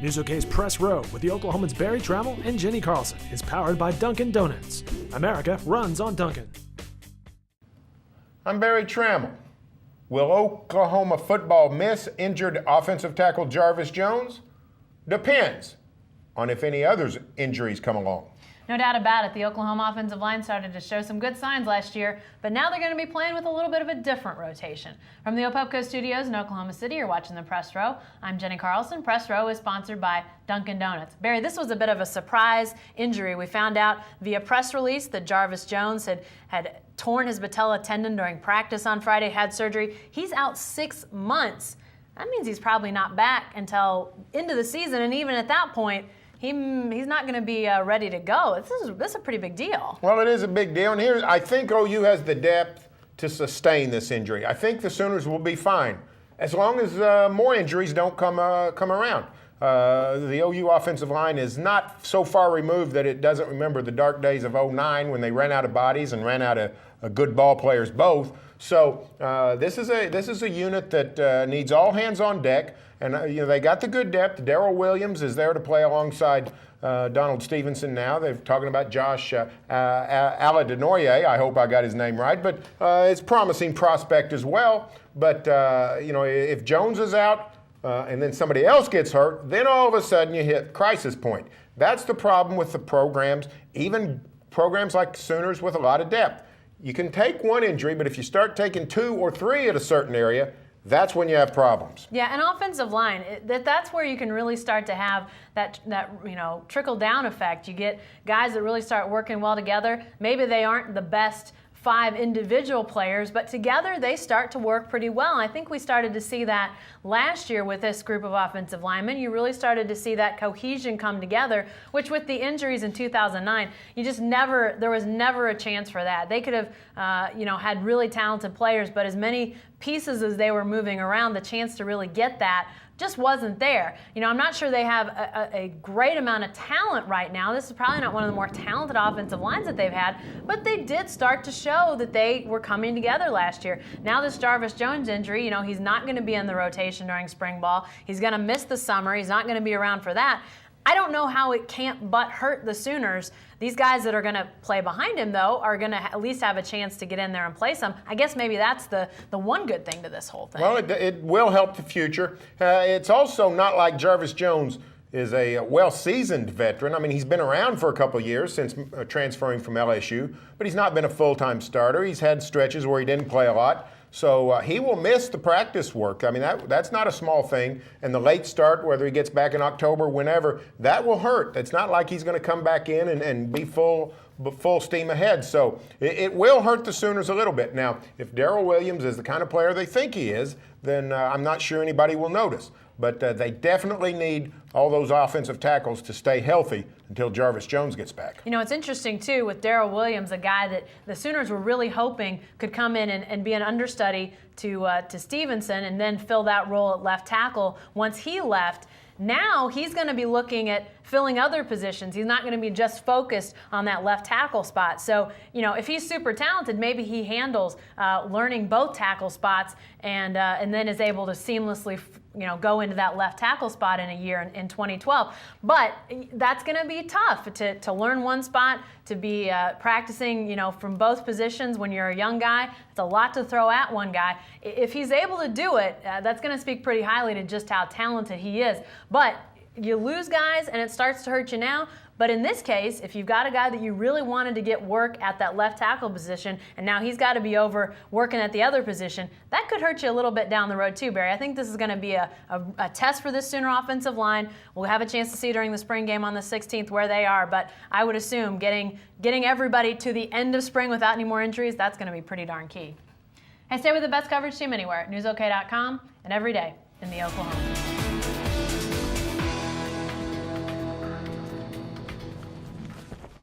News OK's Press Row with the Oklahomans Barry Tramel and Jenni Carlson is powered by Dunkin' Donuts. America runs on Dunkin'. I'm Barry Tramel. Will Oklahoma football miss injured offensive tackle Jarvis Jones? Depends on if any other injuries come along. No doubt about it, the Oklahoma offensive line started to show some good signs last year, but now they're going to be playing with a little bit of a different rotation. From the Opepco studios in Oklahoma City, you're watching the Press Row. I'm Jenni Carlson. Press Row is sponsored by Dunkin' Donuts. Barry, this was a bit of a surprise injury. We found out via press release that Jarvis Jones had torn his patella tendon during practice on Friday, had surgery. He's out 6 months. That means he's probably not back until into the season, and even at that point, he's not going to be ready to go. This is a pretty big deal. Well, it is a big deal, and here I think OU has the depth to sustain this injury. I think the Sooners will be fine as long as more injuries don't come around. The OU offensive line is not so far removed that it doesn't remember the dark days of '09 when they ran out of bodies and ran out of good ball players both. So this is a unit that needs all hands on deck. And they got the good depth. Darrell Williams is there to play alongside Donald Stevenson now. They're talking about Josh Aladenoye. I hope I got his name right. But it's a promising prospect as well. But, if Jones is out and then somebody else gets hurt, then all of a sudden you hit crisis point. That's the problem with the programs, even programs like Sooners with a lot of depth. You can take one injury, but if you start taking 2 or 3 at a certain area, that's when you have problems. Yeah, an offensive line, that's where you can really start to have that trickle-down effect. You get guys that really start working well together. Maybe they aren't the best 5 individual players, but together they start to work pretty well. And I think we started to see that last year with this group of offensive linemen. You really started to see that cohesion come together, which with the injuries in 2009, there was never a chance for that. They could have, had really talented players, but as many pieces as they were moving around, the chance to really get that just wasn't there. I'm not sure they have a great amount of talent right now. This is probably not one of the more talented offensive lines that they've had, but they did start to show that they were coming together last year. Now this Jarvis Jones injury, he's not going to be in the rotation during spring ball. He's going to miss the summer. He's not going to be around for that. I don't know how it can't but hurt the Sooners. These guys that are going to play behind him, though, are going to at least have a chance to get in there and play some. I guess maybe that's the one good thing to this whole thing. Well, it will help the future. It's also not like Jarvis Jones is a well-seasoned veteran. I mean, he's been around for a couple of years since transferring from LSU, but he's not been a full-time starter. He's had stretches where he didn't play a lot. So he will miss the practice work. I mean, that's not a small thing. And the late start, whether he gets back in October, whenever, that will hurt. It's not like he's going to come back in and be full steam ahead. So it will hurt the Sooners a little bit. Now, if Darrell Williams is the kind of player they think he is, then I'm not sure anybody will notice. But they definitely need all those offensive tackles to stay healthy until Jarvis Jones gets back. It's interesting, too, with Darrell Williams, a guy that the Sooners were really hoping could come in and be an understudy to Stevenson and then fill that role at left tackle once he left. Now he's going to be looking at filling other positions. He's not going to be just focused on that left tackle spot. So, if he's super talented, maybe he handles learning both tackle spots and then is able to seamlessly go into that left tackle spot in a year in 2012. But that's going to be tough to learn one spot, to be practicing, from both positions when you're a young guy. It's a lot to throw at one guy. If he's able to do it, that's going to speak pretty highly to just how talented he is. But you lose guys and it starts to hurt you now. But in this case, if you've got a guy that you really wanted to get work at that left tackle position, and now he's got to be over working at the other position, that could hurt you a little bit down the road too, Barry. I think this is going to be a test for this Sooner offensive line. We'll have a chance to see during the spring game on the 16th where they are, but I would assume getting everybody to the end of spring without any more injuries, that's going to be pretty darn key. Hey, stay with the best coverage team anywhere at newsok.com and every day in the Oklahoma.